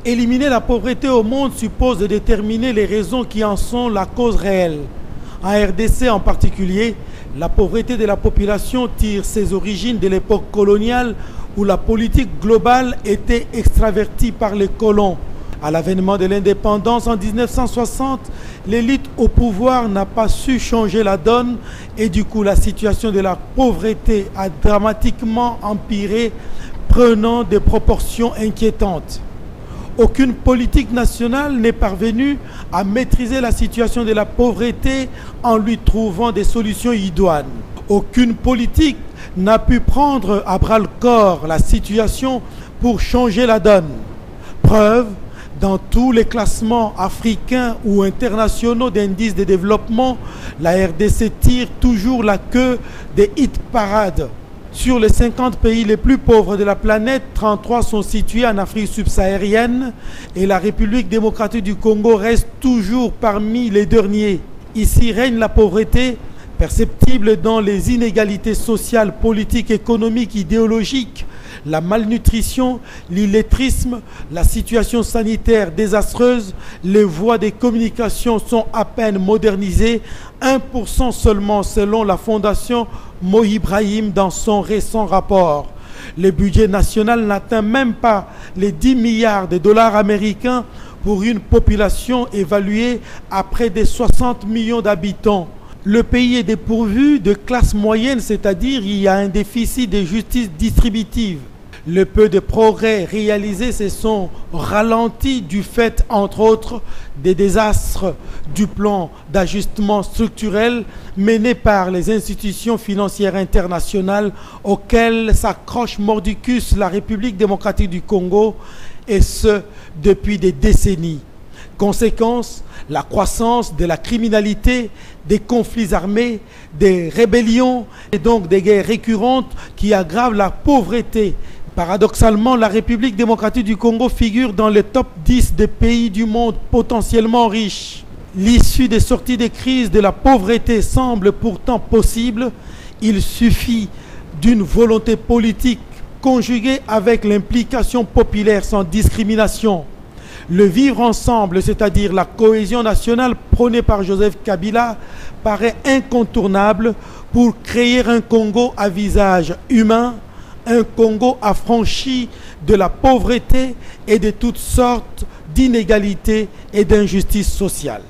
Éliminer la pauvreté au monde suppose de déterminer les raisons qui en sont la cause réelle. En RDC en particulier, la pauvreté de la population tire ses origines de l'époque coloniale où la politique globale était extravertie par les colons. À l'avènement de l'indépendance en 1960, l'élite au pouvoir n'a pas su changer la donne et du coup la situation de la pauvreté a dramatiquement empiré, prenant des proportions inquiétantes. Aucune politique nationale n'est parvenue à maîtriser la situation de la pauvreté en lui trouvant des solutions idoines. Aucune politique n'a pu prendre à bras-le-corps la situation pour changer la donne. Preuve, dans tous les classements africains ou internationaux d'indices de développement, la RDC tire toujours la queue des hit-parades. Sur les 50 pays les plus pauvres de la planète, 33 sont situés en Afrique subsaharienne et la République démocratique du Congo reste toujours parmi les derniers. Ici règne la pauvreté, perceptible dans les inégalités sociales, politiques, économiques, idéologiques, la malnutrition, l'illettrisme, la situation sanitaire désastreuse, les voies de communication sont à peine modernisées, 1% seulement selon la fondation Mo Ibrahim dans son récent rapport. Le budget national n'atteint même pas les 10 milliards de dollars américains pour une population évaluée à près de 60 millions d'habitants. Le pays est dépourvu de classe moyenne, c'est-à-dire il y a un déficit de justice distributive. Le peu de progrès réalisés se sont ralentis du fait, entre autres, des désastres du plan d'ajustement structurel mené par les institutions financières internationales auxquelles s'accroche mordicus la République démocratique du Congo, et ce, depuis des décennies. Conséquence, la croissance de la criminalité, des conflits armés, des rébellions et donc des guerres récurrentes qui aggravent la pauvreté. Paradoxalement, la République démocratique du Congo figure dans le top 10 des pays du monde potentiellement riches. L'issue des sorties des crises de la pauvreté semble pourtant possible. Il suffit d'une volonté politique conjuguée avec l'implication populaire sans discrimination. Le vivre ensemble, c'est-à-dire la cohésion nationale prônée par Joseph Kabila, paraît incontournable pour créer un Congo à visage humain, un Congo affranchi de la pauvreté et de toutes sortes d'inégalités et d'injustices sociales.